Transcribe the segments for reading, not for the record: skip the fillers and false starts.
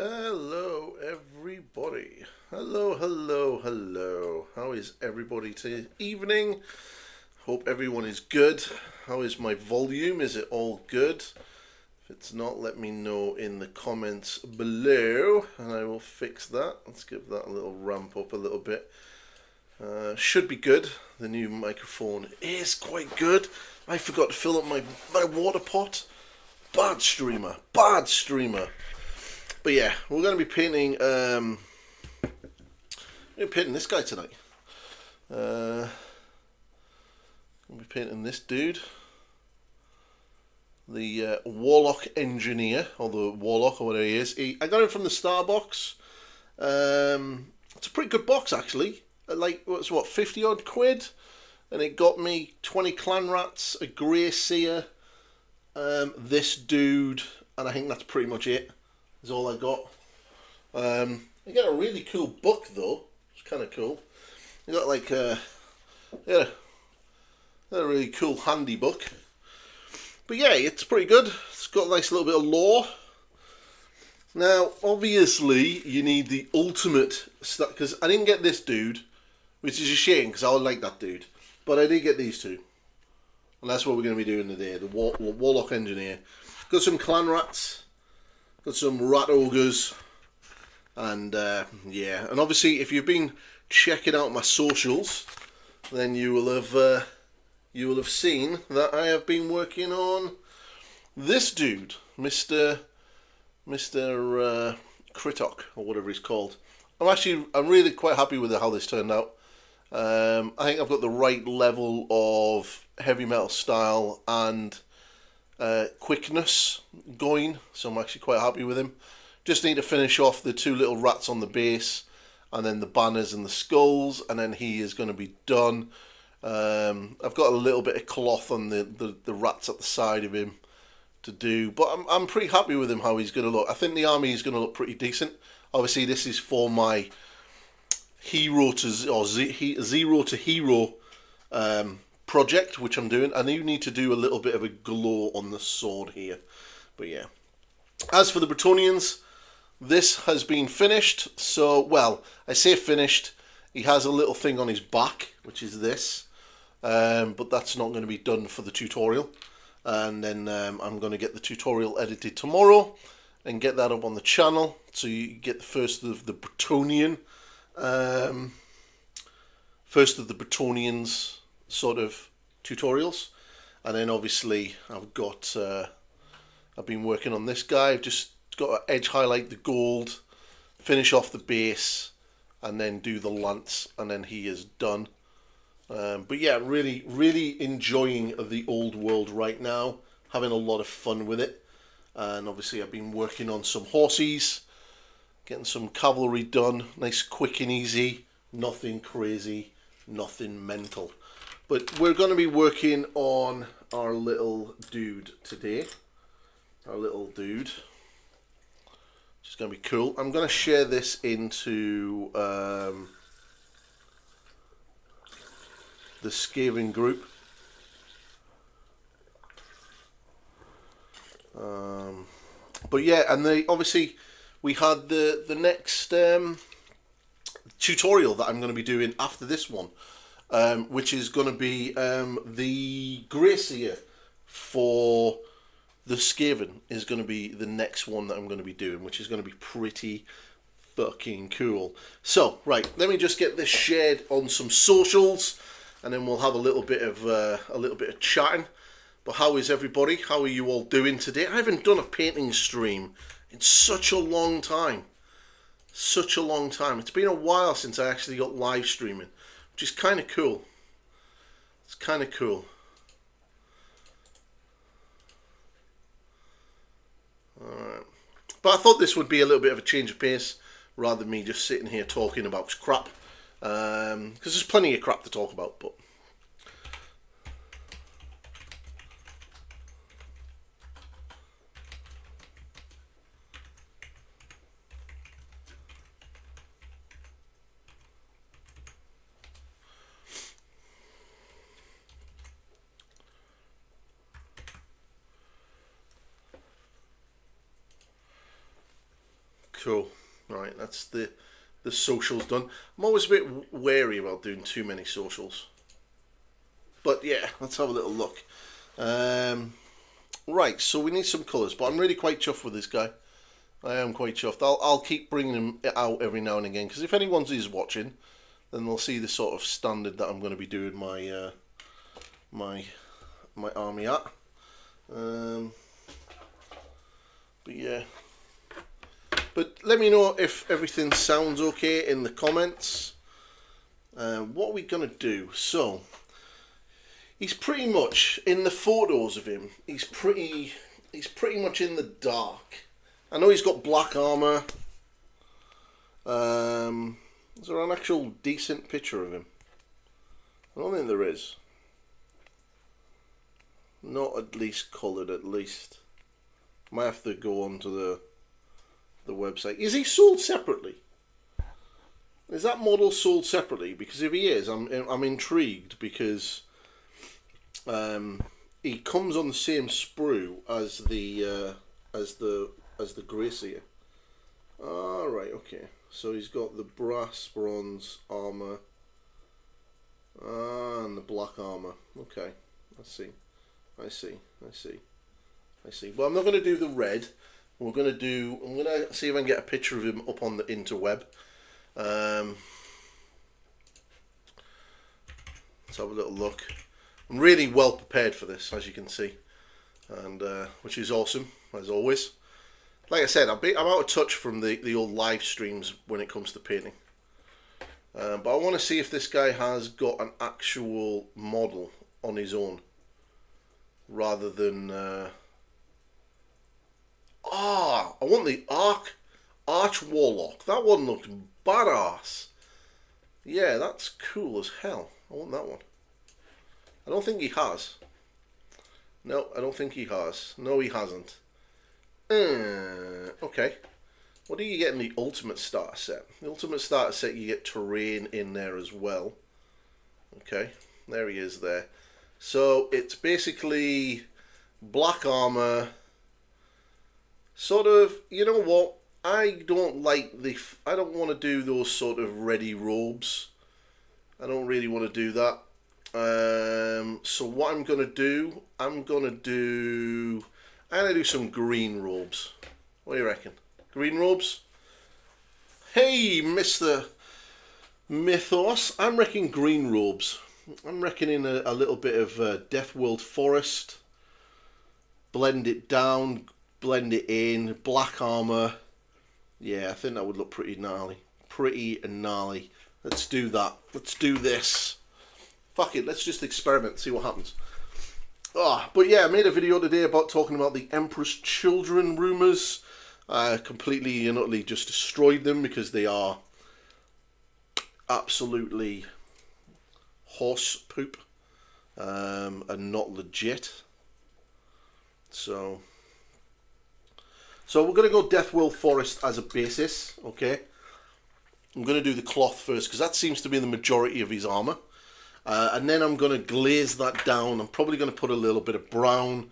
Hello everybody. Hello. How is everybody today evening? Hope everyone is good. How is my volume? Is it all good? If it's not, let me know in the comments below and I will fix that. Let's give that a little ramp up a little bit. Should be good. The new microphone is quite good. I forgot to fill up my water pot. Bad streamer. But yeah, we're going to be painting this guy tonight. Going to be painting this dude, the Warlock Engineer, or the Warlock, or whatever he is. I got him from the Star box. It's a pretty good box actually. Like, what's what, 50 odd quid, and it got me 20 clan rats, a grey seer, this dude, and I think that's pretty much it. Is all I got. I got a really cool book though. It's kind of cool. I got like a really cool handy book. But yeah, it's pretty good. It's got a nice little bit of lore. Now, obviously, you need the ultimate stuff, because I didn't get this dude, which is a shame because I would like that dude. But I did get these two, and that's what we're going to be doing today. The Warlock Engineer. Got some clan rats. Got some rat ogres, and yeah, and obviously if you've been checking out my socials, then you will have seen that I have been working on this dude, Mr. Kritok, or whatever he's called. I'm really quite happy with how this turned out. I think I've got the right level of heavy metal style and quickness going, so I'm actually quite happy with him. Just need to finish off the two little rats on the base, and then the banners and the skulls, and then he is going to be done. I've got a little bit of cloth on the rats at the side of him to do, but I'm pretty happy with him, how he's going to look. I think the army is going to look pretty decent. Obviously this is for my zero to hero project, which I'm doing. I do need to do a little bit of a glow on the sword here, but yeah. As for the Bretonians, this has been finished. So, well, I say finished. He has a little thing on his back, which is this, but that's not going to be done for the tutorial. And then I'm going to get the tutorial edited tomorrow and get that up on the channel, so you get the first of the Bretonians sort of tutorials. And then obviously I've been working on this guy. I've just got to edge highlight the gold, finish off the base, and then do the lance, and then he is done. But yeah, really enjoying the old world right now, having a lot of fun with it. And obviously I've been working on some horses, getting some cavalry done, nice, quick and easy, nothing crazy, nothing mental. But we're going to be working on our little dude today. Our little dude. Which is going to be cool. I'm going to share this into the Skaven group. But yeah, and obviously we had the next tutorial that I'm going to be doing after this one. Which is going to be the Gracier for the Skaven is going to be the next one that I'm going to be doing, which is going to be pretty fucking cool. So, right, let me just get this shared on some socials, and then we'll have a little bit of chatting. But how is everybody? How are you all doing today? I haven't done a painting stream in such a long time. Such a long time. It's been a while since I actually got live streaming, which is kind of cool. It's kind of cool. Alright. But I thought this would be a little bit of a change of pace, rather than me just sitting here talking about crap. Because there's plenty of crap to talk about, but... Cool. Right, that's the socials done. I'm always a bit wary about doing too many socials. But yeah, let's have a little look. Right, so we need some colours, but I'm really quite chuffed with this guy. I am quite chuffed. I'll keep bringing him out every now and again, because if anyone is watching, then they'll see the sort of standard that I'm going to be doing my my army at. But yeah. But let me know if everything sounds okay in the comments. What are we going to do? So, he's pretty much, in the photos of him, he's pretty much in the dark. I know he's got black armour. Is there an actual decent picture of him? I don't think there is. Not at least coloured, at least. Might have to go onto the website. Is he sold separately? Is that model sold separately? Because if he is, I'm intrigued, because he comes on the same sprue as the Gracie. Ah, right, okay. So he's got the brass, bronze armour, and the black armour. Okay, I see. Well, I'm not going to do the red. I'm going to see if I can get a picture of him up on the interweb. Let's have a little look. I'm really well prepared for this, as you can see, and which is awesome, as always. Like I said, I'm out of touch from the old live streams when it comes to painting. But I want to see if this guy has got an actual model on his own, rather than... I want the Arch Warlock. That one looks badass. Yeah, that's cool as hell. I want that one. I don't think he has. No, I don't think he has. No, he hasn't. Okay. What do you get in the Ultimate Starter Set? The Ultimate Starter Set, you get terrain in there as well. Okay, there he is there. So it's basically black armor. Sort of, you know what? I don't want to do those sort of ready robes. I don't really want to do that. So what I'm gonna do? I'm gonna do some green robes. What do you reckon? Green robes? Hey, Mr. Mythos. I'm reckoning green robes. I'm reckoning a little bit of Death World Forest. Blend it down, blend it in, black armor. Yeah, I think that would look pretty gnarly. Pretty gnarly. Let's do that. Let's do this. Fuck it, let's just experiment, see what happens. But yeah, I made a video today about talking about the Emperor's Children rumours. Completely and utterly just destroyed them because they are absolutely horse poop and not legit. So we're going to go Death World Forest as a basis, okay? I'm going to do the cloth first because that seems to be the majority of his armour. And then I'm going to glaze that down. I'm probably going to put a little bit of brown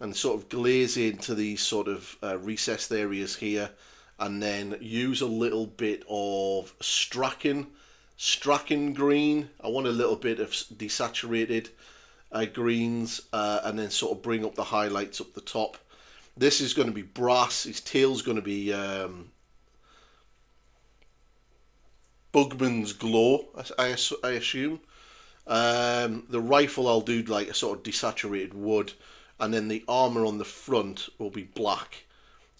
and sort of glaze into these sort of recessed areas here. And then use a little bit of Strachan green. I want a little bit of desaturated greens. And then sort of bring up the highlights up the top. This is going to be brass. His tail's going to be Bugman's Glow, I assume. The rifle I'll do like a sort of desaturated wood, and then the armour on the front will be black,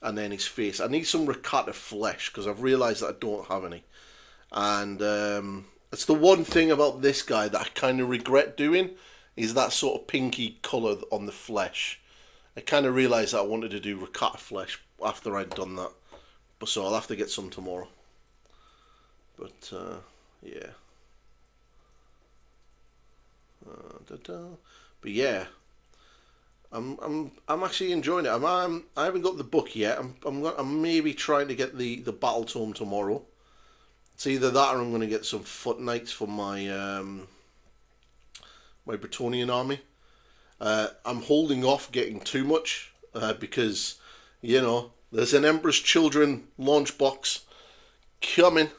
and then his face. I need some ricotta flesh because I've realised that I don't have any, and it's the one thing about this guy that I kind of regret doing is that sort of pinky colour on the flesh. I kind of realised that I wanted to do ricotta flesh after I'd done that, but so I'll have to get some tomorrow. But yeah. But yeah, I'm actually enjoying it. I haven't got the book yet. I'm maybe trying to get the battle tome tomorrow. It's either that or I'm going to get some foot knights for my my Bretonnian army. I'm holding off getting too much because, you know, There's an Emperor's Children launch box coming,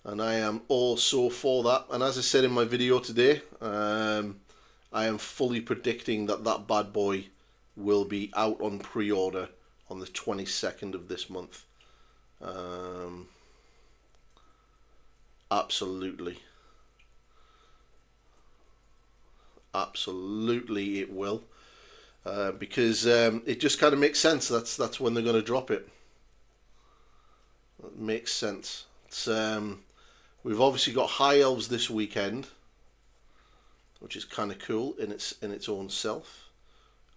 and I am also for that. And as I said in my video today, I am fully predicting that that bad boy will be out on pre-order on the 22nd of this month. Absolutely it will, because it just kind of makes sense. That's when they're going to drop it. It makes sense. It's we've obviously got High Elves this weekend, which is kind of cool in its own self,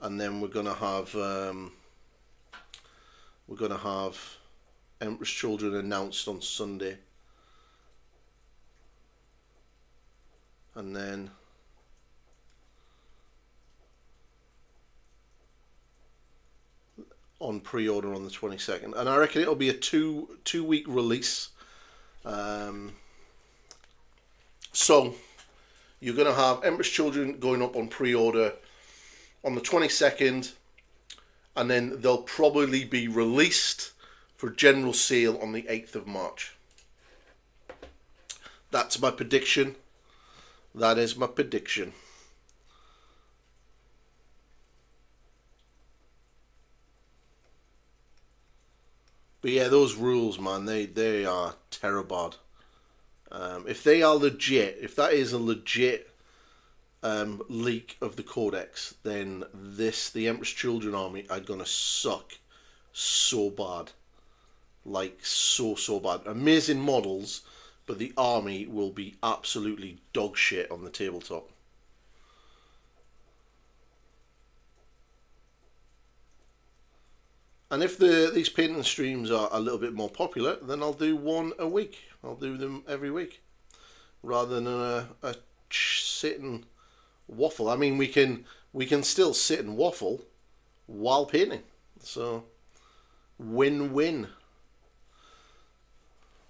and then we're gonna have Emperor's Children announced on Sunday, and then on pre-order on the 22nd, and I reckon it'll be a two-week release. So you're going to have Emperor's Children going up on pre-order on the 22nd, and then they'll probably be released for general sale on the 8th of March. That's my prediction. That is my prediction. But yeah, those rules, man, they are terrible. If they are legit, if that is a legit leak of the Codex, then the Emperor's Children army are gonna suck so bad, like so bad. Amazing models, but the army will be absolutely dog shit on the tabletop. And if these painting streams are a little bit more popular, then I'll do one a week. I'll do them every week, rather than a sit and waffle. I mean, we can still sit and waffle while painting, so win-win.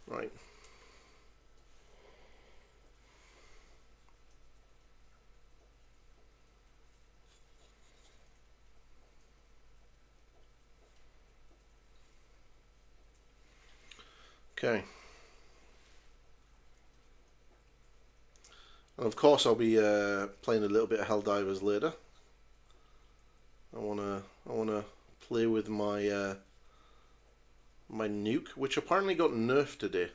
Right. Okay. And of course I'll be playing a little bit of Helldivers later. I wanna play with my my nuke, which apparently got nerfed today.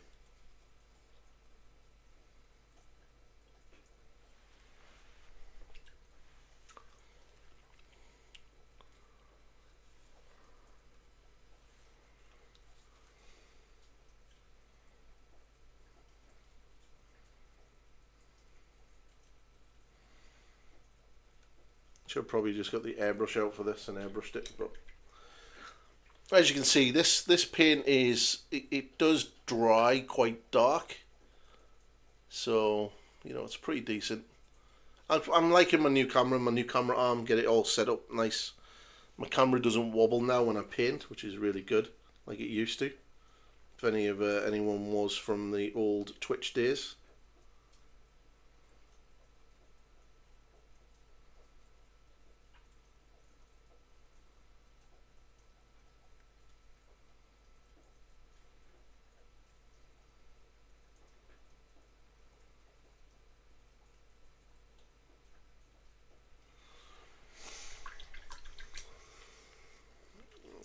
Should have probably just got the airbrush out for this and airbrushed it, but as you can see, this paint is it does dry quite dark, so you know it's pretty decent. I'm liking my new camera arm. Get it all set up nice. My camera doesn't wobble now when I paint, which is really good, like it used to. If anyone was from the old Twitch days.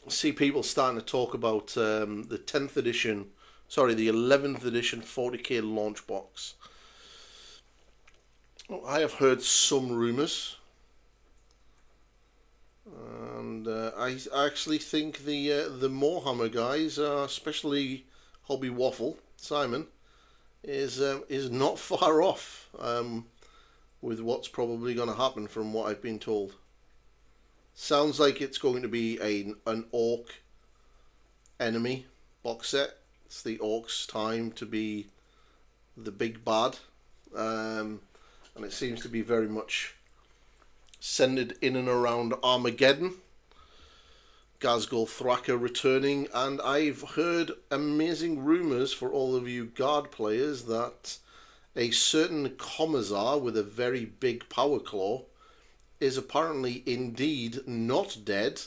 See people starting to talk about the 10th edition, sorry, the 11th edition 40k launch box. I have heard some rumours, and I actually think the Warhammer guys, especially Hobby Waffle Simon, is not far off with what's probably going to happen from what I've been told. Sounds like it's going to be an orc enemy box set. It's the orcs' time to be the big bad, and it seems to be very much centered in and around Armageddon. Ghazghkull Thraka returning, and I've heard amazing rumours for all of you guard players that a certain commissar with a very big power claw is apparently indeed not dead,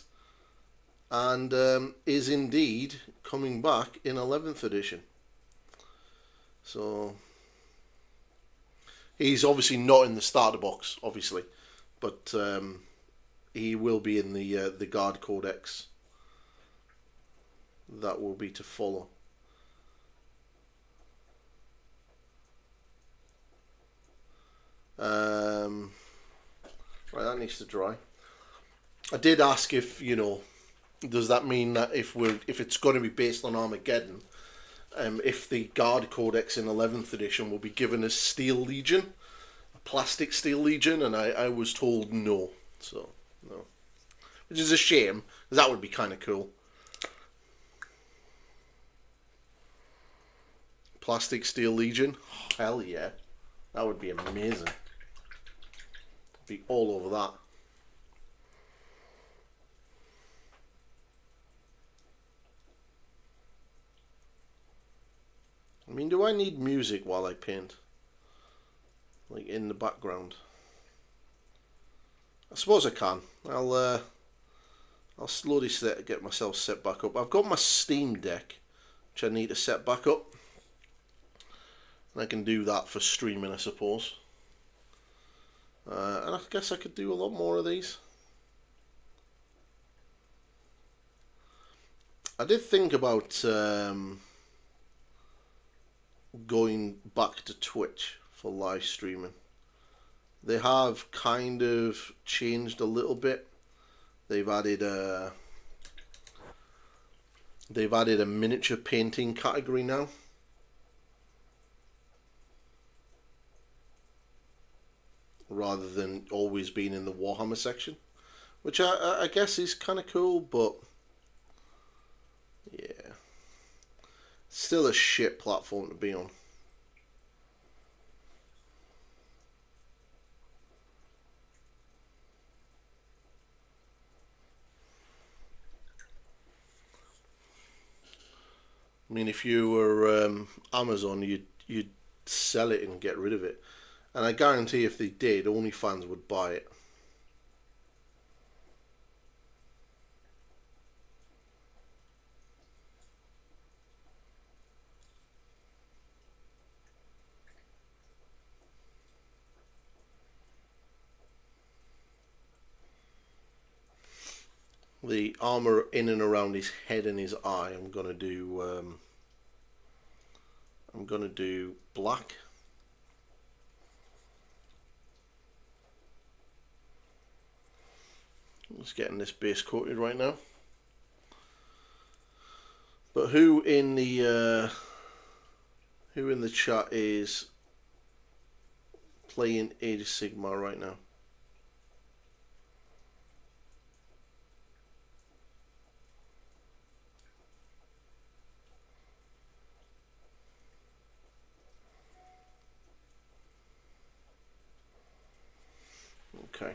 and is indeed coming back in 11th edition. So he's obviously not in the starter box, obviously, but he will be in the Guard Codex. That will be to follow. Right, that needs to dry. I did ask if, you know, does that mean that if it's going to be based on Armageddon, if the Guard Codex in 11th edition will be given as Steel Legion, a plastic Steel Legion, and I was told no. So, no. Which is a shame, because that would be kind of cool. Plastic Steel Legion? Oh, hell yeah. That would be amazing. Be all over that. I mean, do I need music while I paint? Like in the background? I suppose I can. I'll slowly get myself set back up. I've got my Steam Deck, which I need to set back up. And I can do that for streaming, I suppose. And I guess I could do a lot more of these. I did think about going back to Twitch for live streaming. They have kind of changed a little bit. They've added a miniature painting category now. Rather than always being in the Warhammer section, which I guess is kind of cool, but yeah, still a shit platform to be on. I mean, if you were Amazon, you'd sell it and get rid of it. And I guarantee if they did, only fans would buy it. The armor in and around his head and his eye, I'm gonna do black. Just getting this base coated right now. But who in the chat is playing Age of Sigmar right now? Okay.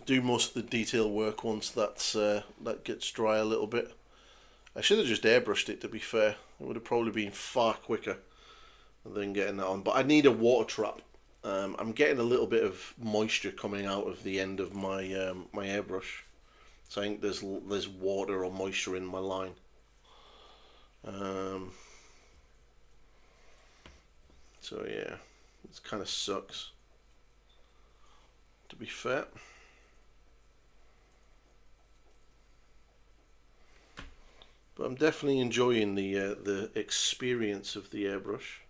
Do most of the detail work once that gets dry a little bit. I should have just airbrushed it, to be fair. It would have probably been far quicker than getting that on. But I need a water trap. I'm getting a little bit of moisture coming out of the end of my my airbrush, so I think there's water or moisture in my line. So yeah, it kind of sucks, to be fair. But I'm definitely enjoying the experience of the airbrush.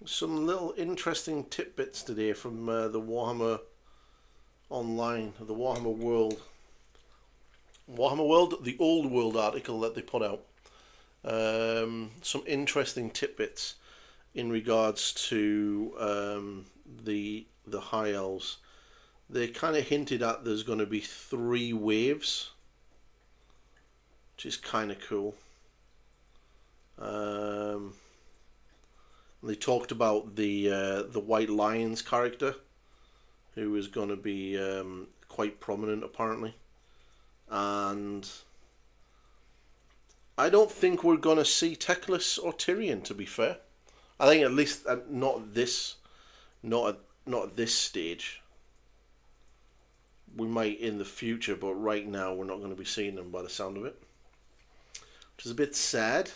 Some little interesting tidbits today from the Warhammer Online, the Warhammer World, the Old World article that they put out. Some interesting tidbits in regards to the High Elves. They kind of hinted at there's going to be 3 waves, which is kind of cool. They talked about the White Lions character, who is going to be quite prominent apparently, and I don't think we're going to see Teclis or Tyrion. To be fair, I think at least not at this stage. We might in the future, but right now we're not going to be seeing them by the sound of it, which is a bit sad.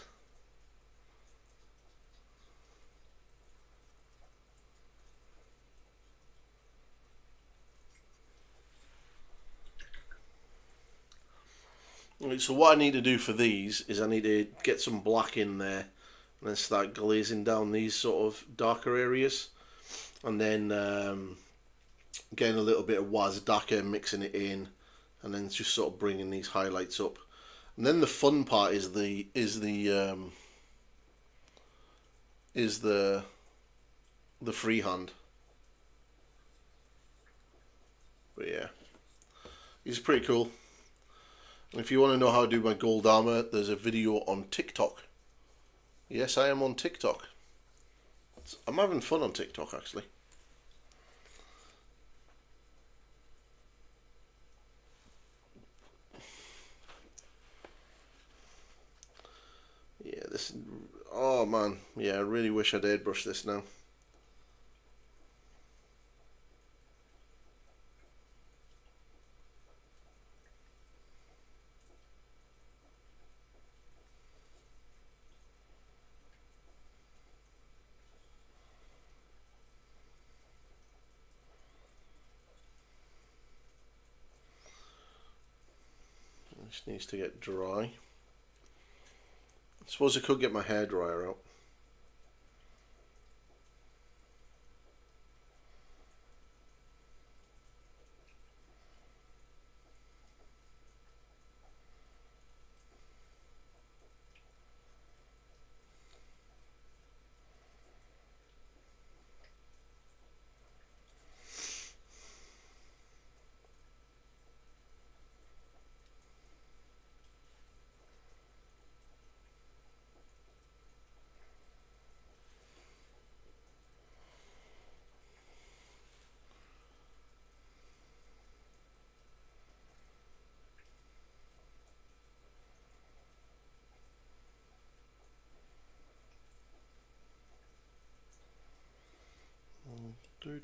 So what I need to do for these is I need to get some black in there and then start glazing down these sort of darker areas, and then getting a little bit of Wazdaka, mixing it in, and then just sort of bringing these highlights up. And then the fun part is the freehand. But yeah, he's pretty cool. And if you want to know how to do my gold armor, there's a video on TikTok. Yes, I am on TikTok. I'm having fun on TikTok, actually. Yeah, this... Oh, man. Yeah, I really wish I'd airbrush this now. This needs to get dry. I suppose I could get my hairdryer out.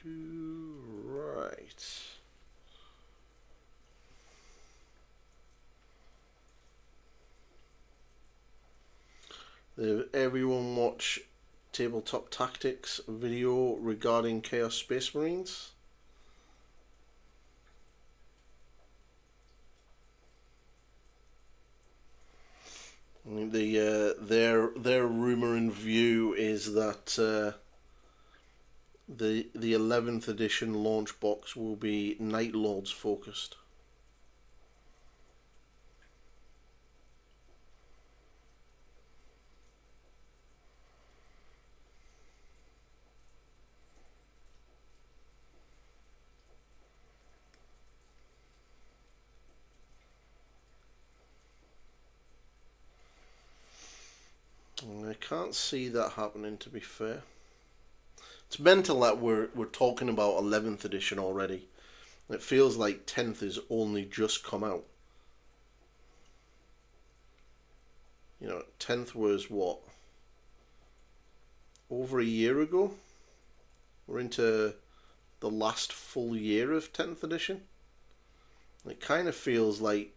Right. Did everyone watch Tabletop Tactics video regarding Chaos Space Marines? Their rumor and view is that the 11th edition launch box will be Night Lords focused. I can't see that happening, to be fair. It's mental that we're talking about 11th edition already. It feels like 10th has only just come out. You know, 10th was what? Over a year ago? We're into the last full year of 10th edition. It kind of feels like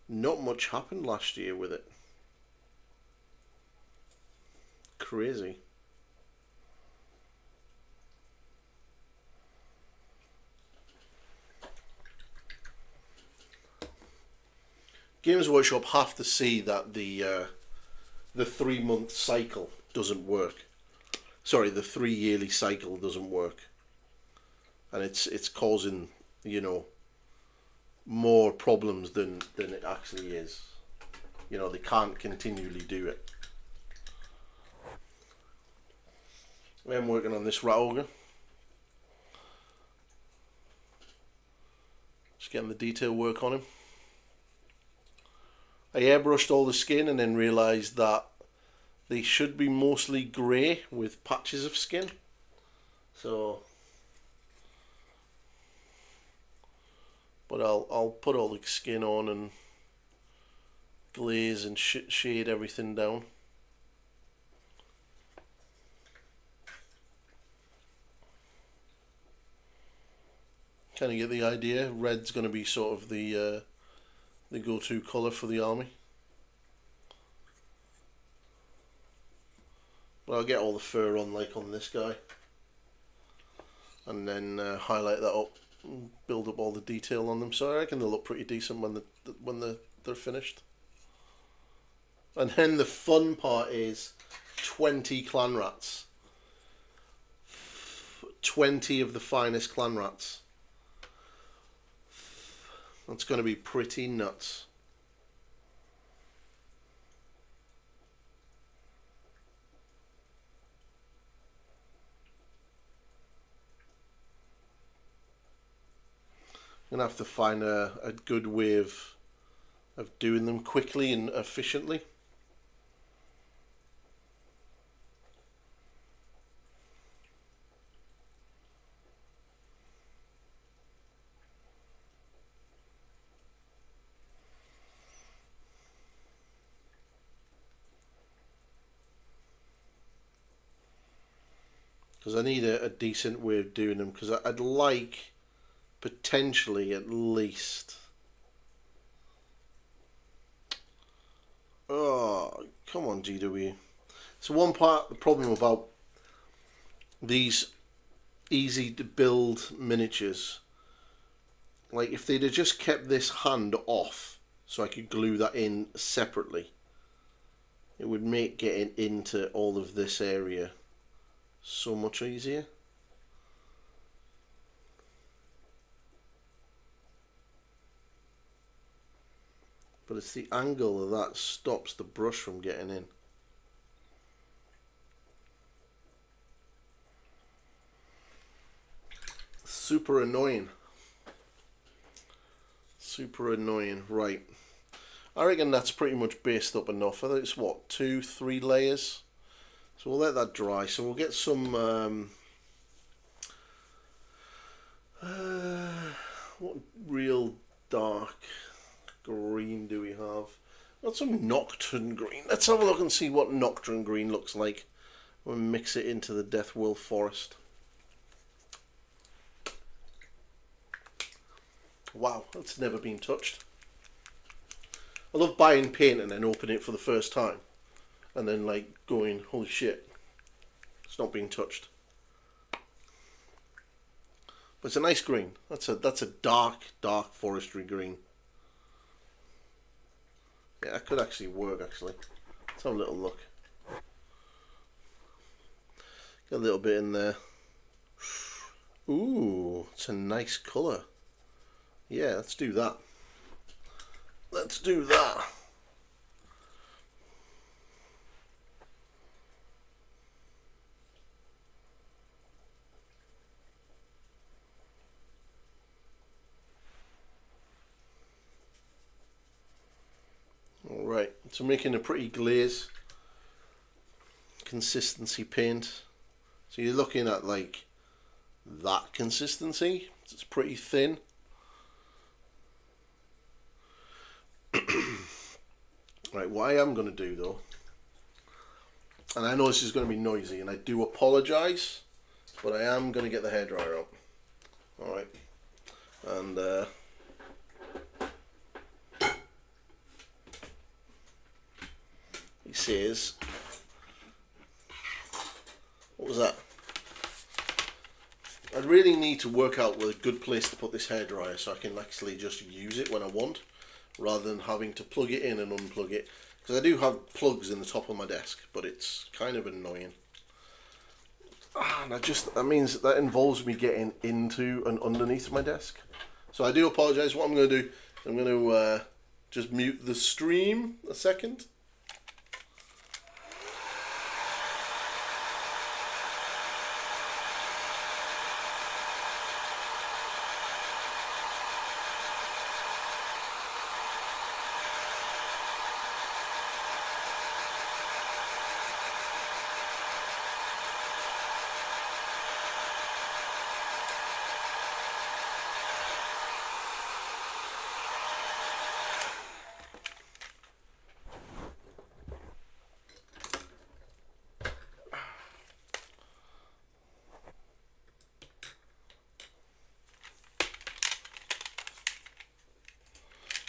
not much happened last year with it. Crazy. Games Workshop have to see that the 3-month cycle doesn't work. Sorry, the 3 yearly cycle doesn't work, and it's causing, you know, more problems than it actually is. You know, they can't continually do it. I'm working on this Rat Ogre. Just getting the detail work on him. I airbrushed all the skin and then realised that They should be mostly grey with patches of skin. So, but I'll put all the skin on and glaze and shade everything down. Kind of get the idea. Red's going to be sort of the go-to colour for the army. But I'll get all the fur on like on this guy, and then highlight that up and build up all the detail on them. So I reckon they'll look pretty decent when they're finished. And then the fun part is 20 clan rats. 20 of the finest clan rats. That's going to be pretty nuts. I'm going to have to find a good way of doing them quickly and efficiently. Because I need a decent way of doing them, because I'd like potentially at least, oh come on GW. So one part, the problem about these easy to build miniatures, like if they'd have just kept this hand off so I could glue that in separately, it would make getting into all of this area so much easier. But it's the angle of that stops the brush from getting in. Super annoying. Super annoying. Right. I reckon that's pretty much based up enough. I think it's what, 2-3 layers. So we'll let that dry. So we'll get some what real dark green do we have? Got some Nocturne green. Let's have a look and see what Nocturne green looks like. We'll mix it into the Death Wolf Forest. Wow, that's never been touched. I love buying paint and then opening it for the first time, and then like going, holy shit, it's not being touched. But it's a nice green. That's a dark forestry green. Yeah, that could actually work actually. Let's have a little look. Got a little bit in there. Ooh, it's a nice colour. Yeah, let's do that. Let's do that. Alright, so making a pretty glaze consistency paint. So you're looking at like that consistency. It's pretty thin. Right, what I am going to do though, and I know this is going to be noisy and I do apologise, but I am going to get the hairdryer out. Alright, and he says, what was that? I really need to work out a good place to put this hairdryer so I can actually just use it when I want, rather than having to plug it in and unplug it, because I do have plugs in the top of my desk, but it's kind of annoying. And that means that involves me getting into and underneath my desk. So I do apologise. What I'm going to do, I'm going to just mute the stream a second.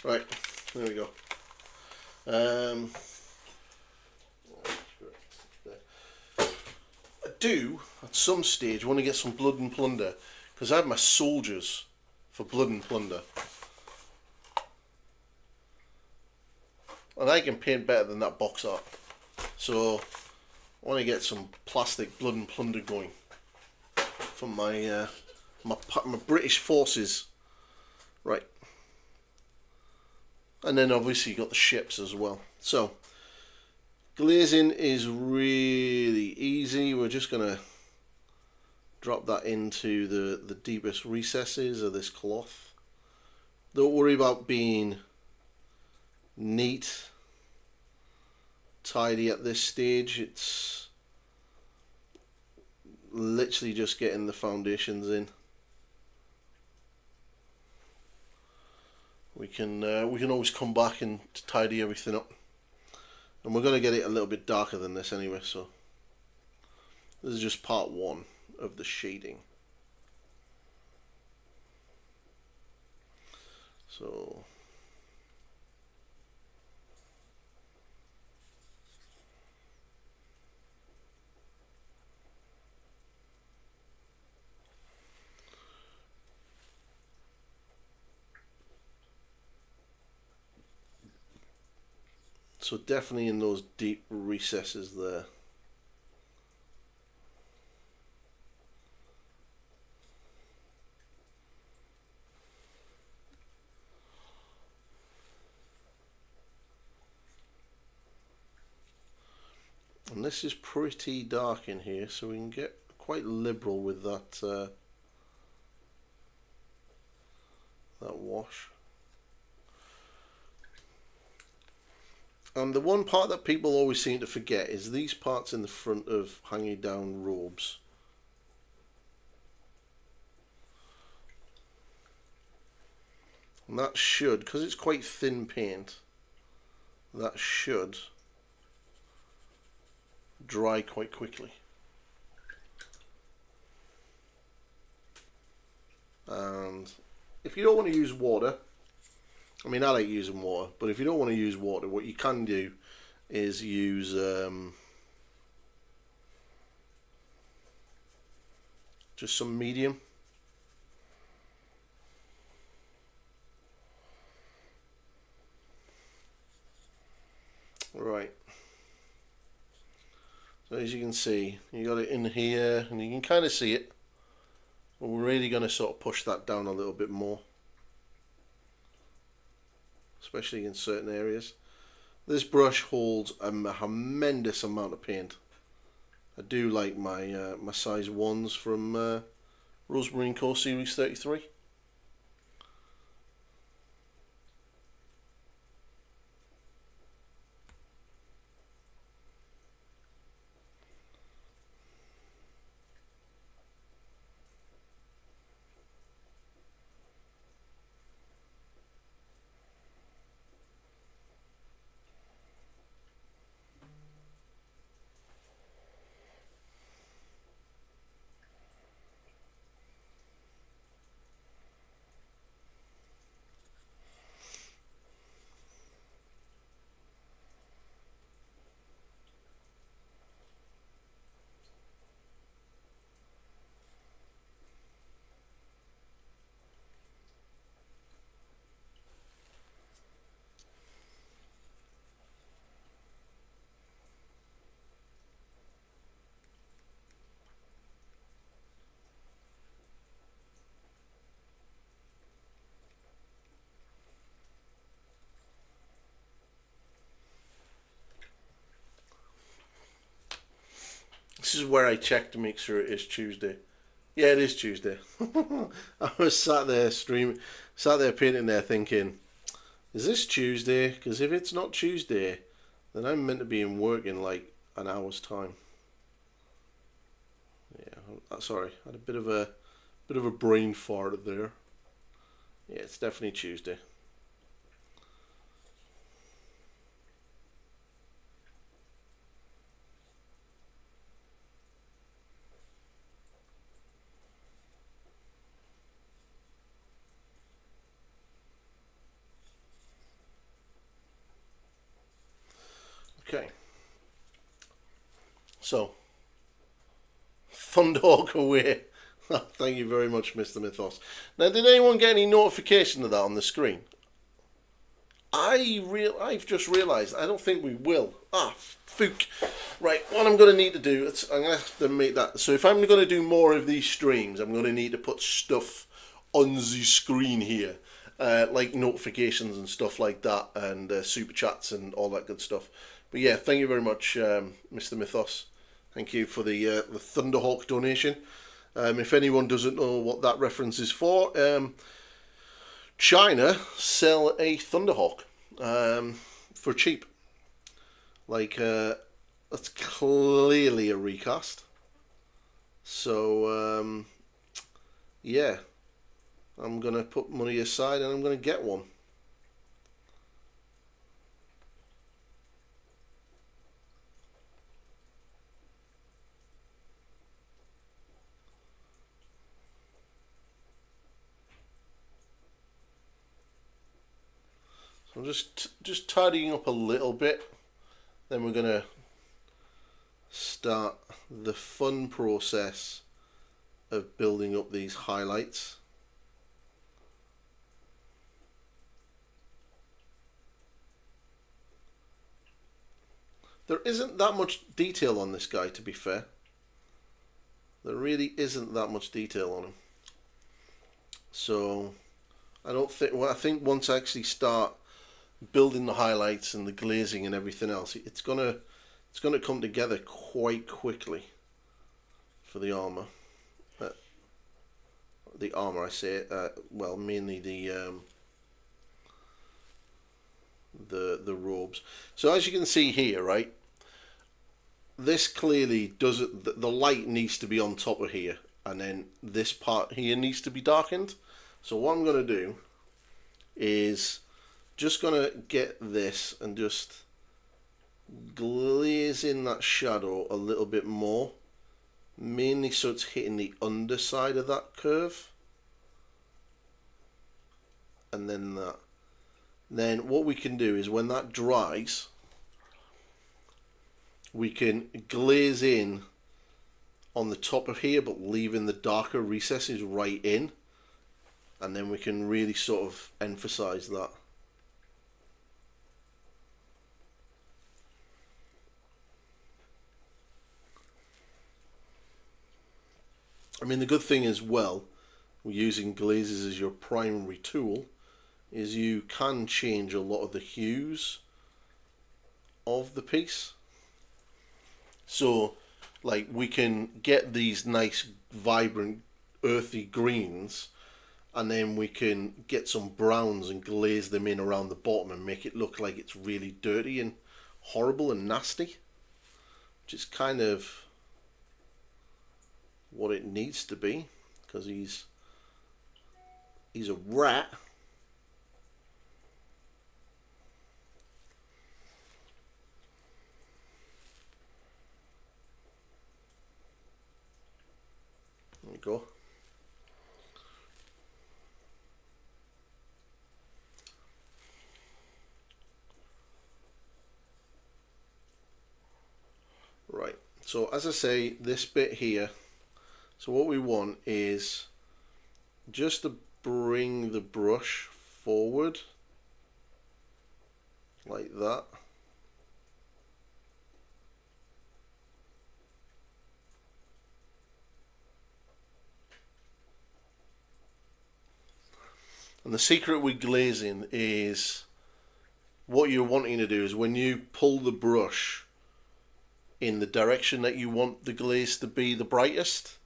Right, there we go. I do, at some stage, want to get some Blood and Plunder, because I have my soldiers for Blood and Plunder. And I can paint better than that box art. So, I want to get some plastic Blood and Plunder going for my, my British forces. Right. And then obviously you got the ships as well. So, glazing is really easy. We're just going to drop that into the deepest recesses of this cloth. Don't worry about being neat, tidy at this stage. It's literally just getting the foundations in. We can always come back and tidy everything up. And we're going to get it a little bit darker than this anyway, so this is just part one of the shading. So definitely in those deep recesses there. And this is pretty dark in here, so we can get quite liberal with that that wash. And the one part that people always seem to forget is these parts in the front of hanging down robes. And that should, because it's quite thin paint, that should dry quite quickly. And if you don't want to use water, I mean, I like using water, but if you don't want to use water, what you can do is use just some medium. Right. So as you can see, you got it in here, and you can kind of see it. But we're really going to sort of push that down a little bit more, especially in certain areas. This brush holds a tremendous amount of paint. I do like my my size 1s from Rosemary CO Series 33. This is where I check to make sure it is Tuesday. Yeah, it is Tuesday. I was sat there painting there thinking, is this Tuesday? Because if it's not Tuesday, then I'm meant to be in work in like an hour's time. Yeah, sorry, I had a bit of a brain fart there. Yeah, it's definitely Tuesday. Okay. So, Thunderhawk away. Thank you very much, Mr. Mythos. Now, did anyone get any notification of that on the screen? I've just realised I don't think we will. Fook. Right, what I'm going to need to do, I'm going to have to make that. So if I'm going to do more of these streams, I'm going to need to put stuff on the screen here. Like notifications and stuff like that, and super chats and all that good stuff. But yeah, thank you very much, Mr. Mythos. Thank you for the Thunderhawk donation. If anyone doesn't know what that reference is for, China sell a Thunderhawk for cheap. Like, that's clearly a recast. So, yeah. I'm going to put money aside and I'm going to get one. So I'm just tidying up a little bit. Then we're going to start the fun process of building up these highlights. There isn't that much detail on this guy, to be fair. There really isn't that much detail on him. So I don't think, well, I think once I actually start building the highlights and the glazing and everything else, it's gonna come together quite quickly for the armor. The armor, I say, well, mainly the robes. So as you can see here, right, this clearly doesn't. The light needs to be on top of here, and then this part here needs to be darkened. So what I'm gonna do is just gonna get this and just glaze in that shadow a little bit more, mainly so it's hitting the underside of that curve, and then that. Then what we can do is when that dries, we can glaze in on the top of here, but leaving the darker recesses right in, and then we can really sort of emphasize that. I mean, the good thing as well, we're using glazes as your primary tool, is you can change a lot of the hues of the piece. So, like, we can get these nice, vibrant, earthy greens, and then we can get some browns and glaze them in around the bottom and make it look like it's really dirty and horrible and nasty, which is kind of what it needs to be, because he's a rat. There we go. Right, so as I say, this bit here, so what we want is just to bring the brush forward like that. And the secret with glazing is, what you're wanting to do is when you pull the brush in the direction that you want the glaze to be the brightest,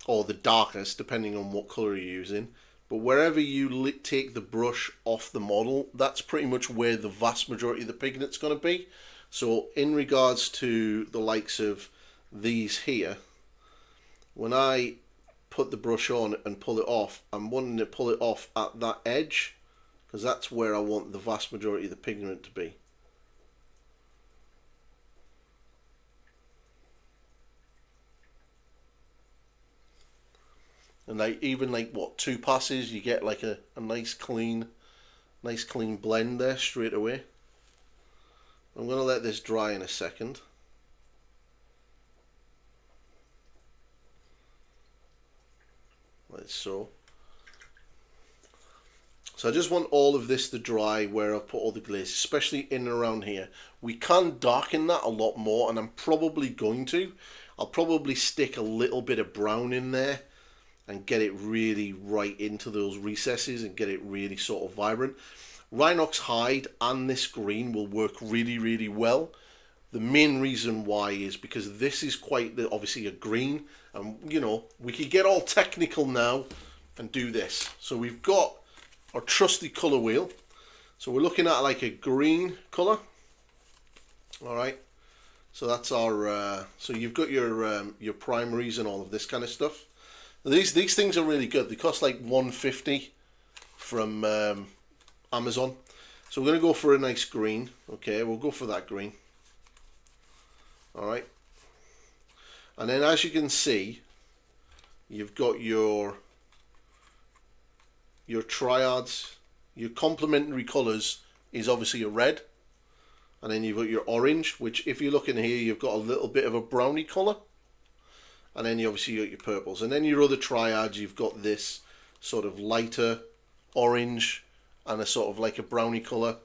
or the darkest, depending on what colour you're using, but wherever you take the brush off the model, that's pretty much where the vast majority of the pigment's going to be. So in regards to the likes of these here, when I put the brush on and pull it off, I'm wanting to pull it off at that edge, because that's where I want the vast majority of the pigment to be. And like, even like what, 2 passes, you get like a nice clean blend there straight away. I'm going to let this dry in a second. Like so. So I just want all of this to dry where I've put all the glaze, especially in and around here. We can darken that a lot more, and I'm probably going to. I'll probably stick a little bit of brown in there and get it really right into those recesses and get it really sort of vibrant. Rhinox hide and this green will work really, really well. The main reason why is because this is quite obviously a green, and you know, we could get all technical now and do this. So we've got our trusty colour wheel. So we're looking at like a green colour. All right. So that's our. So you've got your primaries and all of this kind of stuff. These things are really good. They cost like $150 from Amazon. So we're going to go for a nice green. Okay, we'll go for that green. All right. And then as you can see, you've got your triads. Your complementary colours is obviously a red. And then you've got your orange, which if you look in here, you've got a little bit of a brownie colour. And then you obviously got your purples. And then your other triads, you've got this sort of lighter orange and a sort of like a brownie colour.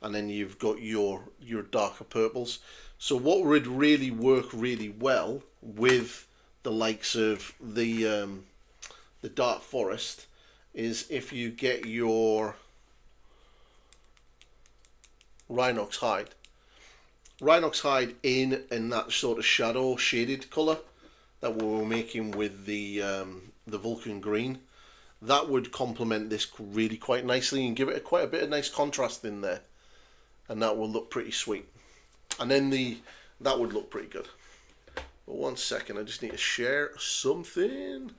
And then you've got your darker purples. So what would really work really well with the likes of the dark forest is if you get your Rhinox hide. Rhinox hide in that sort of shadow shaded colour that we were making with the Vulcan green. That would complement this really quite nicely and give it quite a bit of nice contrast in there. And that will look pretty sweet. And then that would look pretty good. But one second, I just need to share something.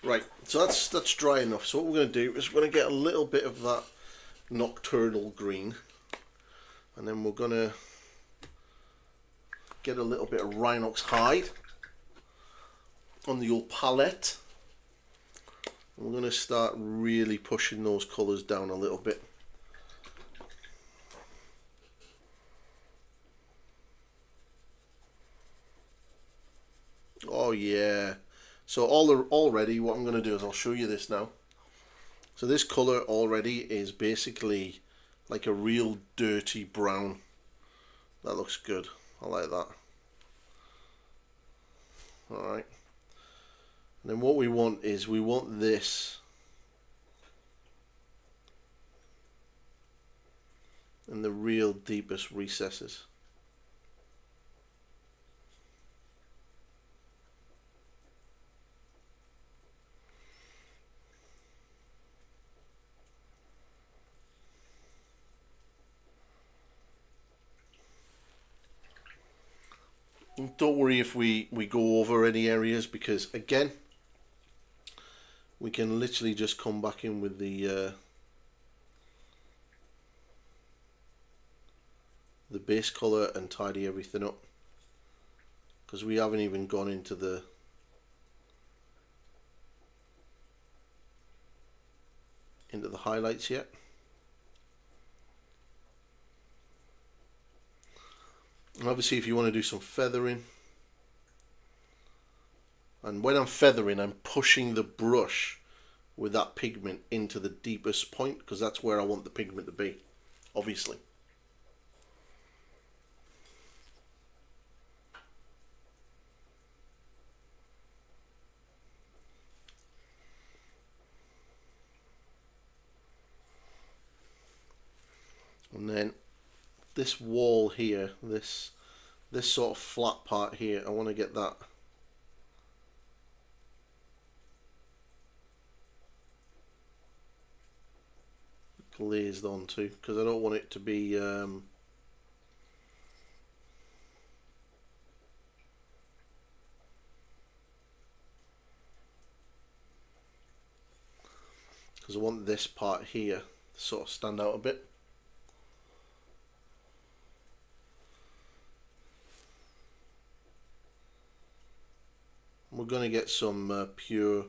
Right, so that's dry enough. So what we're going to do is we're going to get a little bit of that nocturnal green, and then we're going to get a little bit of Rhinox hide on the old palette. And we're going to start really pushing those colours down a little bit. Oh yeah. So already what I'm going to do is I'll show you this now. So this colour already is basically like a real dirty brown. That looks good. I like that. Alright. And then what we want is we want this in the real deepest recesses. Don't worry if we go over any areas, because again we can literally just come back in with the base color and tidy everything up, because we haven't even gone into the highlights yet. And obviously if you want to do some feathering, and when I'm feathering I'm pushing the brush with that pigment into the deepest point, because that's where I want the pigment to be, obviously. And then this wall here, this sort of flat part here, I want to get that glazed onto, because I don't want it to be because I want this part here to sort of stand out a bit. We're going to get some pure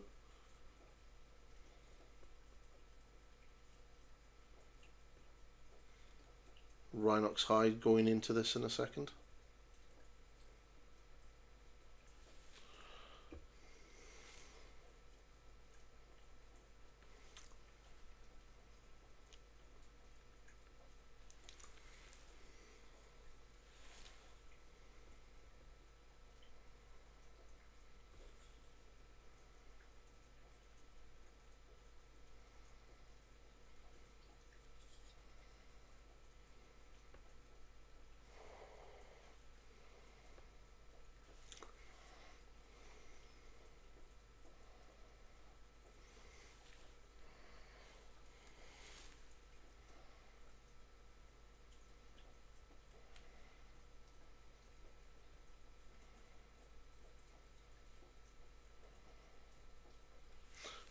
Rhinox hide going into this in a second.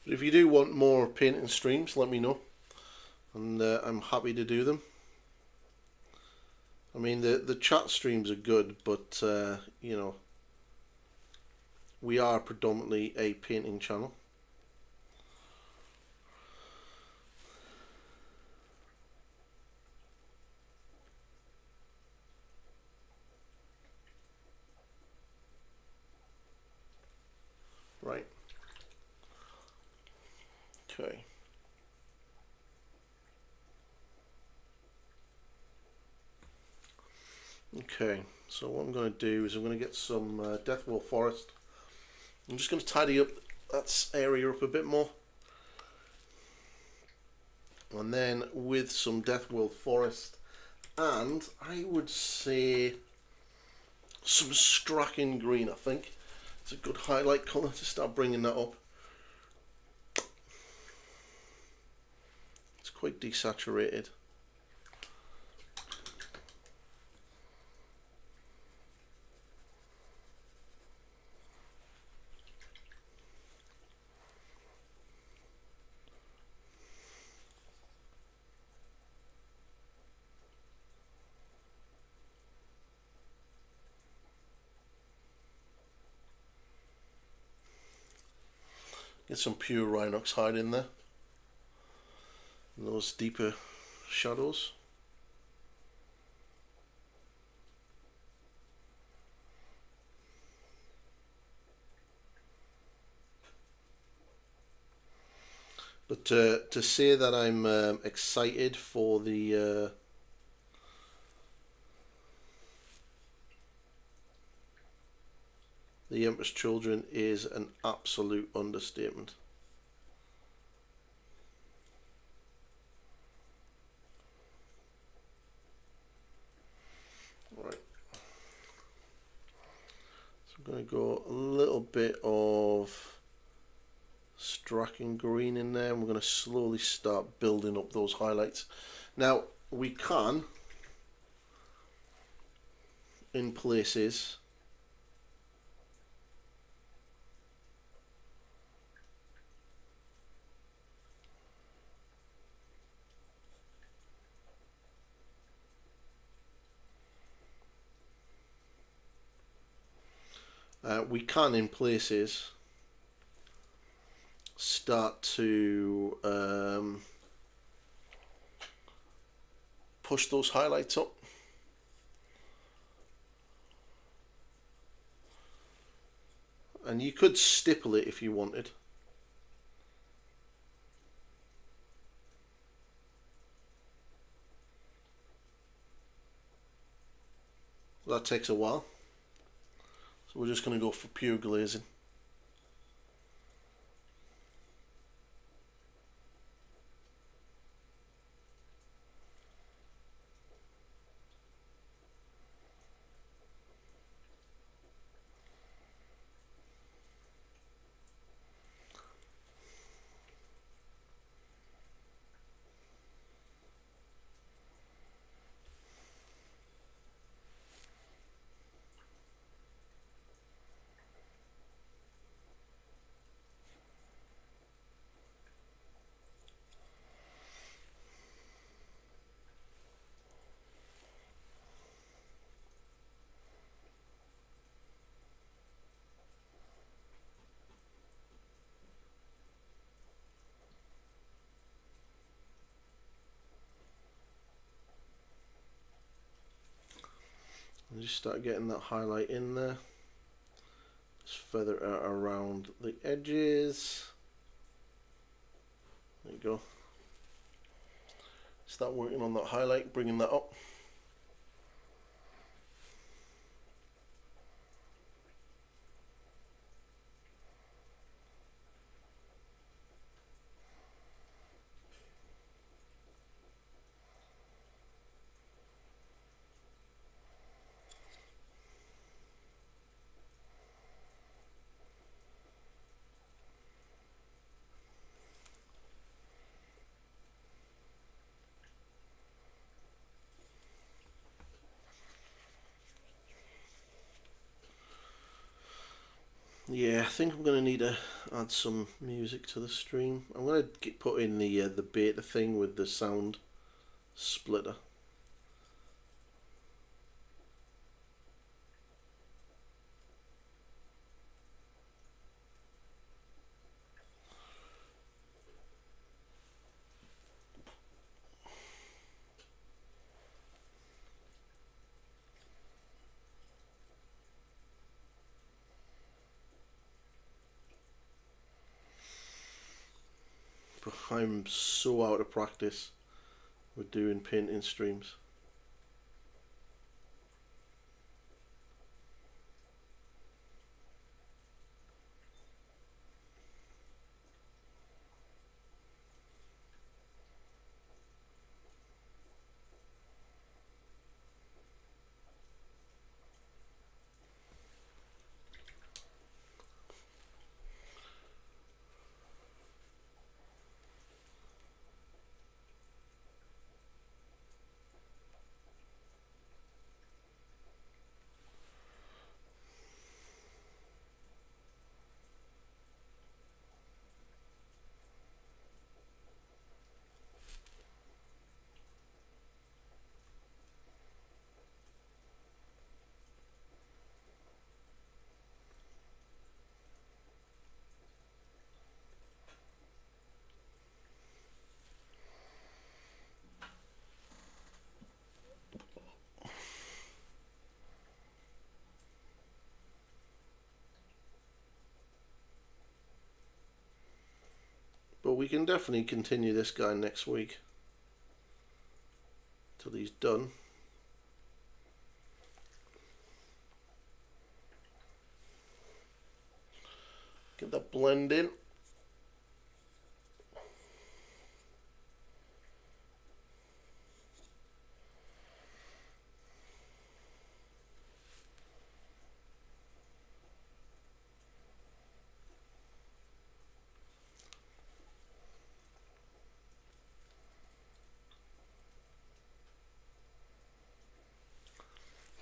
But if you do want more painting streams, let me know, and I'm happy to do them. I mean, the chat streams are good, but you know, we are predominantly a painting channel. Right. Okay. Okay, so what I'm going to do is I'm going to get some Deathwall Forest. I'm just going to tidy up that area up a bit more. And then with some Deathwall Forest and I would say some Strachan Green, I think. It's a good highlight colour to start bringing that up. It's quite desaturated. Get some pure Rhinox hide in there. And those deeper shadows. But to say that I'm excited for the Emperor's Children is an absolute understatement. Right. So I'm going to go a little bit of Strachan Green in there, and we're going to slowly start building up those highlights. Now, we can, in places, start to push those highlights up. And you could stipple it if you wanted. That takes a while. So we're just going to go for pure glazing. just start getting that highlight in there. Just feather it out around the edges. There you go. Start working on that highlight, bringing that up. Yeah, I think I'm going to need to add some music to the stream. I'm going to put in the beta thing with the sound splitter. But I'm so out of practice with doing painting streams. But we can definitely continue this guy next week till he's done. Get that blend in.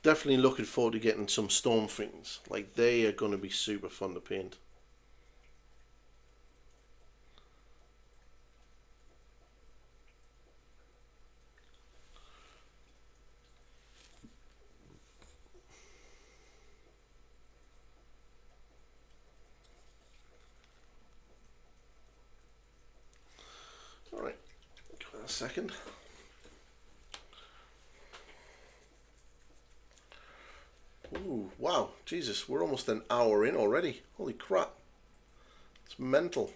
Definitely looking forward to getting some storm things. Like, they are going to be super fun to paint. Alright, give that a second. Ooh, wow, Jesus, we're almost an hour in already. Holy crap. It's mental.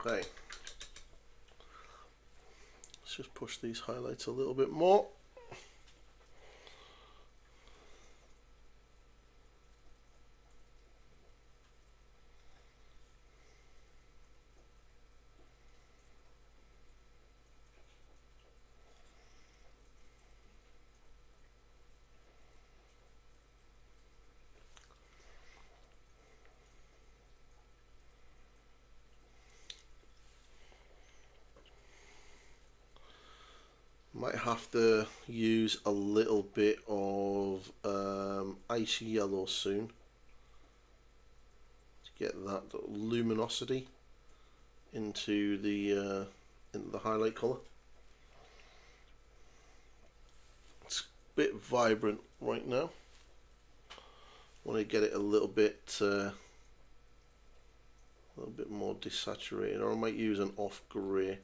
Okay. Let's just push these highlights a little bit more. Might have to use a little bit of ice yellow soon to get that luminosity into the highlight colour. It's a bit vibrant right now. Want to get it a little bit more desaturated, or I might use an off grey.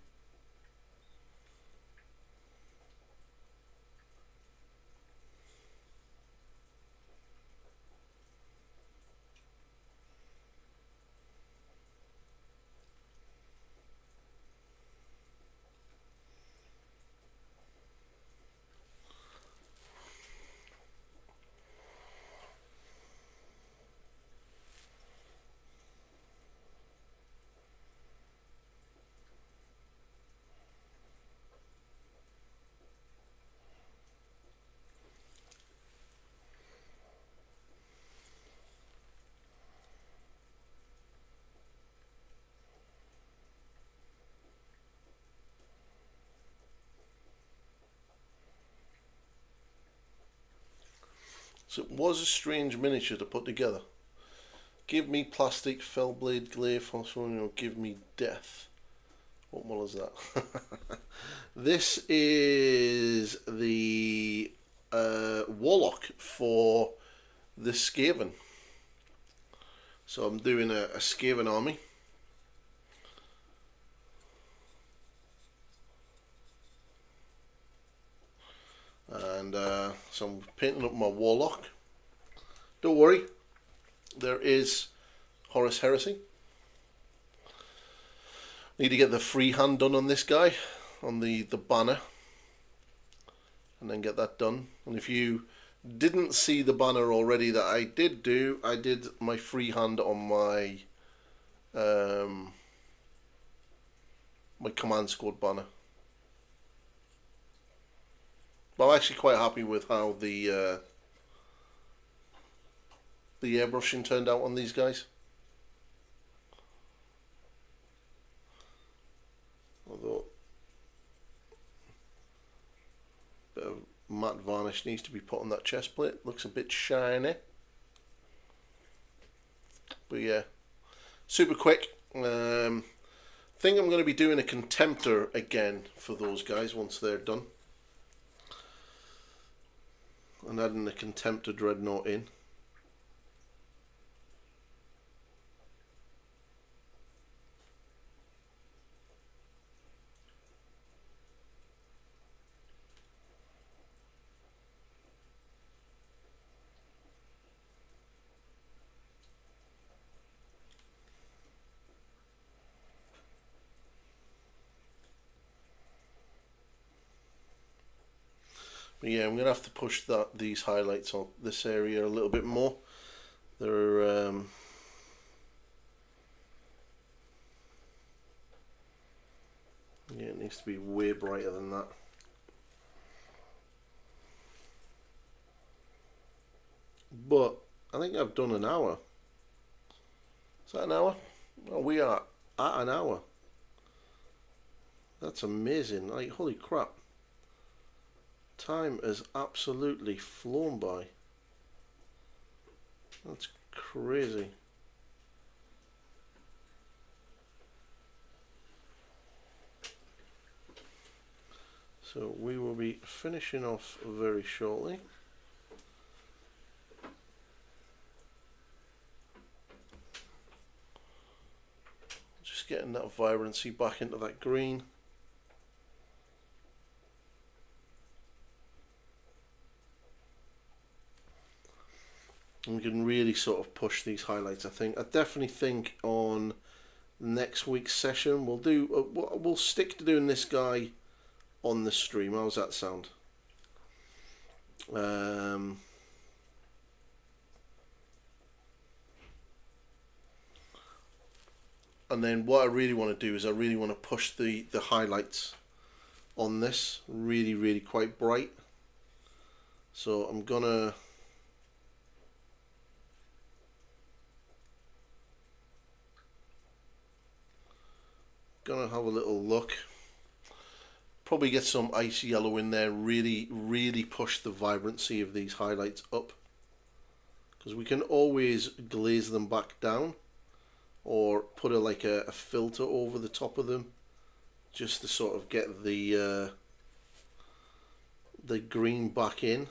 So it was a strange miniature to put together. Give me plastic, fell blade, glaive, phosphor, give me death. What model is that? This is the Warlock for the Skaven. So I'm doing a Skaven army. And so I'm painting up my Warlock. Don't worry, there is Horus Heresy. Need to get the freehand done on this guy, on the banner, and then get that done. And if you didn't see the banner already that I did do, I did my freehand on my my command squad banner. But I'm actually quite happy with how the airbrushing turned out on these guys. Although a bit of matte varnish needs to be put on that chest plate. Looks a bit shiny. But yeah, super quick. I think I'm going to be doing a Contemptor again for those guys once they're done. And adding the Contemptor Dreadnought in. But yeah, I'm going to have to push these highlights on this area a little bit more. They're yeah, it needs to be way brighter than that. But I think I've done an hour. Is that an hour? Oh, we are at an hour. That's amazing. Like, holy crap. Time has absolutely flown by. That's crazy. So we will be finishing off very shortly. Just getting that vibrancy back into that green. And we can really sort of push these highlights. I definitely think on next week's session we'll stick to doing this guy on the stream. How's that sound? And then what I really want to do is I really want to push the highlights on this really quite bright. So I'm gonna have a little look. Probably get some ice yellow in there, really push the vibrancy of these highlights up, because we can always glaze them back down, or put a filter over the top of them, just to sort of get the green back in.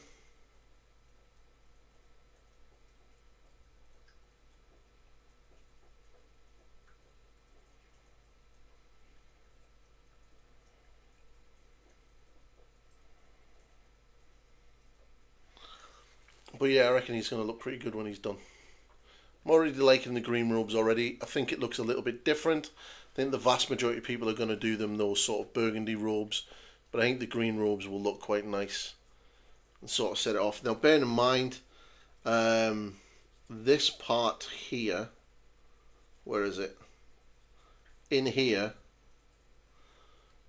But yeah, I reckon he's going to look pretty good when he's done. I'm already liking the green robes already. I think it looks a little bit different. I think the vast majority of people are going to do them those sort of burgundy robes, but I think the green robes will look quite nice and sort of set it off. Now bear in mind, this part here, where is it? In here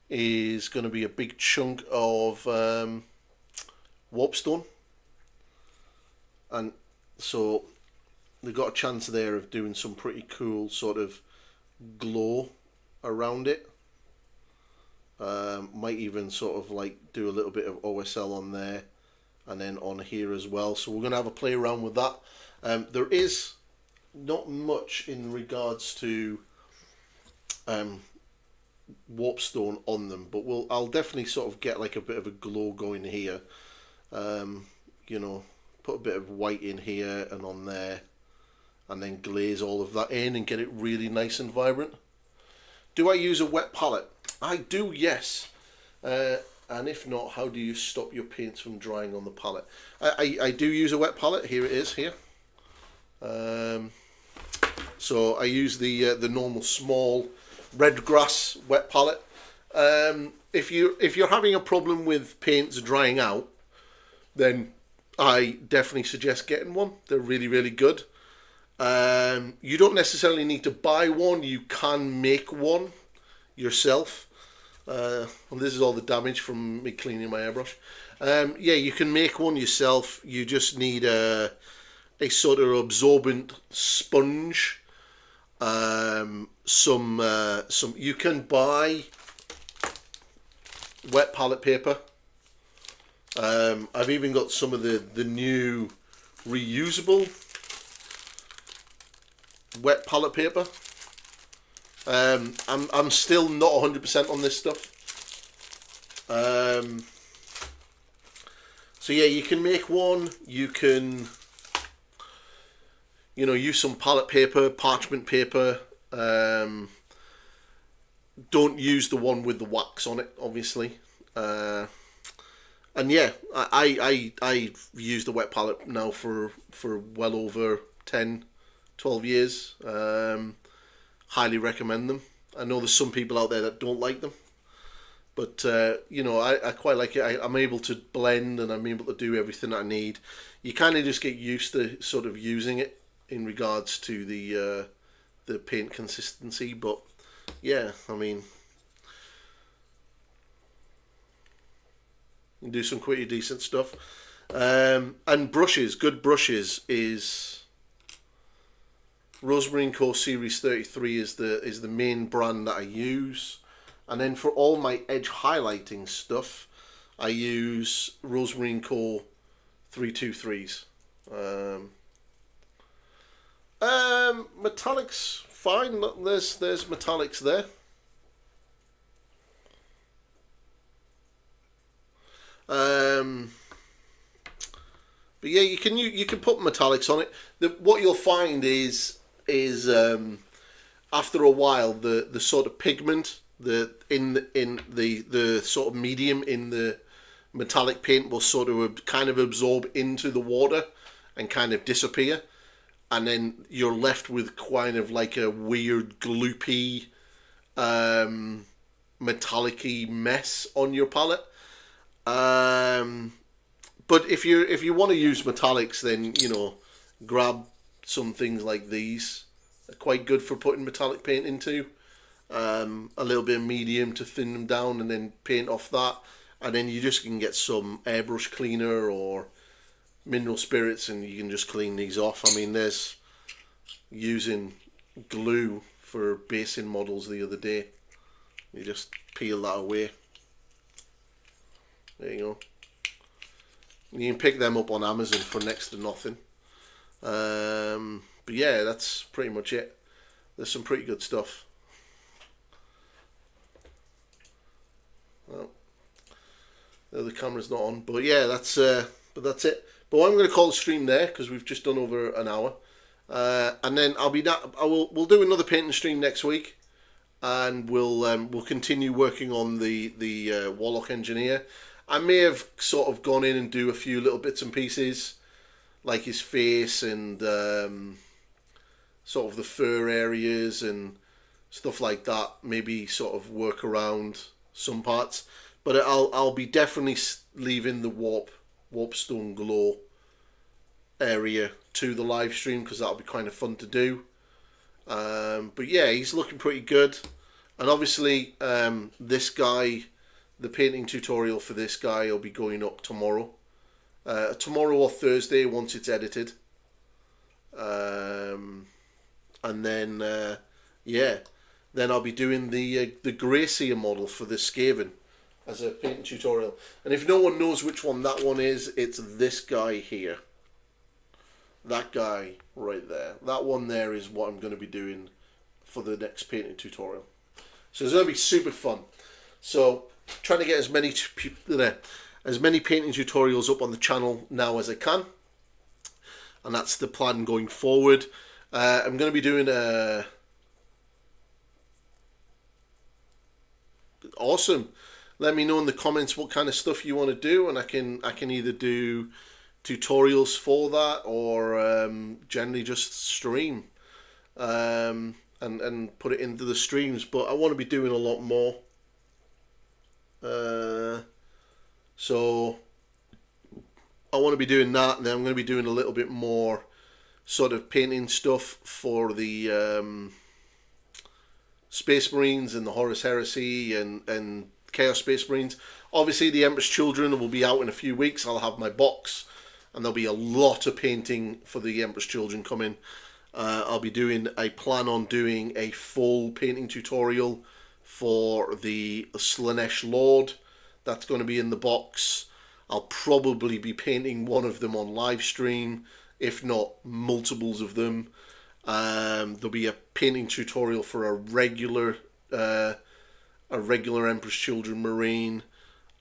is going to be a big chunk of warpstone, and so they've got a chance there of doing some pretty cool sort of glow around it. Might even sort of like do a little bit of OSL on there and then on here as well. So we're going to have a play around with that. There is not much in regards to warpstone on them, but I'll definitely sort of get like a bit of a glow going here. You know, put a bit of white in here and on there, and then glaze all of that in and get it really nice and vibrant. Do I use a wet palette? I do, yes. And if not, how do you stop your paints from drying on the palette? I do use a wet palette. Here it is here. So I use the normal small red grass wet palette. If you're having a problem with paints drying out, then I definitely suggest getting one. They're really, really good. You don't necessarily need to buy one. You can make one yourself. And this is all the damage from me cleaning my airbrush. Yeah, you can make one yourself. You just need a sort of absorbent sponge. Some you can buy wet palette paper. I've even got some of the new reusable wet palette paper. I'm still not 100% on this stuff. So yeah, you can make one. You can, you know, use some palette paper, parchment paper. Don't use the one with the wax on it, obviously. And yeah, I've used the wet palette now for well over 10, 12 years. Highly recommend them. I know there's some people out there that don't like them, but you know, I quite like it. I'm able to blend and I'm able to do everything I need. You kind of just get used to sort of using it in regards to the paint consistency. But yeah, I mean, you can do some pretty decent stuff. And brushes, good brushes is Rosemary CO Series 33 is the main brand that I use. And then for all my edge highlighting stuff, I use Rosemary CO 323s. Metallics, fine. Look, there's metallics there. But yeah, you can put metallics on it. What you'll find is after a while the sort of pigment the sort of medium in the metallic paint will sort of kind of absorb into the water and kind of disappear, and then you're left with kind of like a weird gloopy metallic-y mess on your palette. But if you want to use metallics, then you know, grab some things like these. They're quite good for putting metallic paint into. A little bit of medium to thin them down, and then paint off that. And then you just can get some airbrush cleaner or mineral spirits, and you can just clean these off. I mean, there's using glue for basing models the other day. You just peel that away. There you go. You can pick them up on Amazon for next to nothing. But yeah, that's pretty much it. there's some pretty good stuff. Well, the camera's not on, but yeah, that's it. But I'm going to call the stream there because we've just done over an hour, and then we'll do another painting stream next week, and we'll continue working on the Warlock Engineer. I may have sort of gone in and do a few little bits and pieces, like his face and sort of the fur areas and stuff like that. Maybe sort of work around some parts, but I'll be definitely leaving the Warpstone Glow area to the live stream because that'll be kind of fun to do. But yeah, he's looking pretty good, and obviously this guy, the painting tutorial for this guy will be going up tomorrow or Thursday once it's edited, and then yeah, then I'll be doing the Gracia model for the Skaven as a painting tutorial. And if no one knows which one that one is, it's this guy here. That guy right there. That one there is what I'm going to be doing for the next painting tutorial. So it's going to be super fun. So trying to get as many painting tutorials up on the channel now as I can. And that's the plan going forward. I'm going to be doing a... Awesome. Let me know in the comments what kind of stuff you want to do, and I can either do tutorials for that or generally just stream and put it into the streams. But I want to be doing a lot more. So I want to be doing that, and then I'm going to be doing a little bit more sort of painting stuff for the Space Marines and the Horus Heresy and Chaos Space Marines. Obviously the Emperor's Children will be out in a few weeks. I'll have my box and there'll be a lot of painting for the Emperor's Children coming. I plan on doing a full painting tutorial for the Slanesh Lord. That's going to be in the box. I'll probably be painting one of them on live stream, if not multiples of them. There'll be a painting tutorial for a regular Emperor's Children Marine.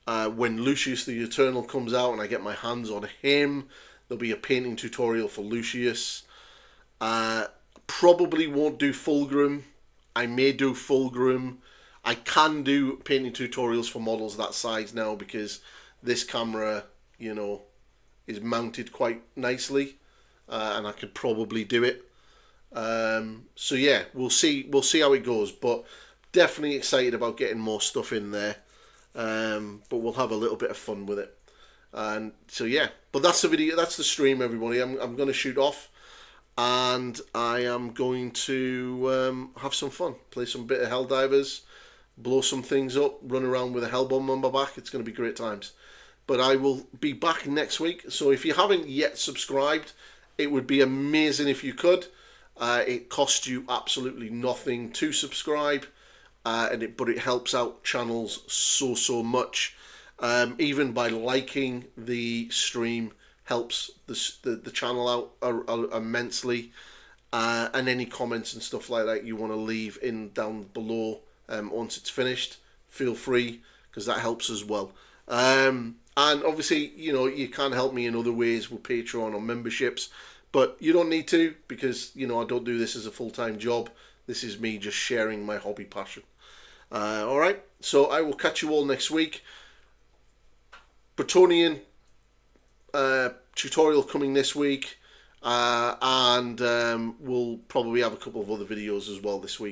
When Lucius the Eternal comes out and I get my hands on him, there'll be a painting tutorial for Lucius. Probably won't do Fulgrim. I may do Fulgrim. I can do painting tutorials for models that size now because this camera, you know, is mounted quite nicely, and I could probably do it. So yeah, we'll see how it goes, but definitely excited about getting more stuff in there. But we'll have a little bit of fun with it. And so yeah, but that's the video, that's the stream, everybody. I'm going to shoot off, and I am going to have some fun, play some bit of Helldivers, blow some things up, run around with a Hellbomb on my back. It's going to be great times. But I will be back next week, so if you haven't yet subscribed, it would be amazing if you could. It costs you absolutely nothing to subscribe, but it helps out channels so much. Even by liking the stream helps the channel out immensely. And any comments and stuff like that you want to leave down below once it's finished, feel free, because that helps as well. And obviously, you know, you can help me in other ways with Patreon or memberships. But you don't need to, because, you know, I don't do this as a full-time job. This is me just sharing my hobby passion. Alright, so I will catch you all next week. Bretonnian tutorial coming this week. And we'll probably have a couple of other videos as well this week.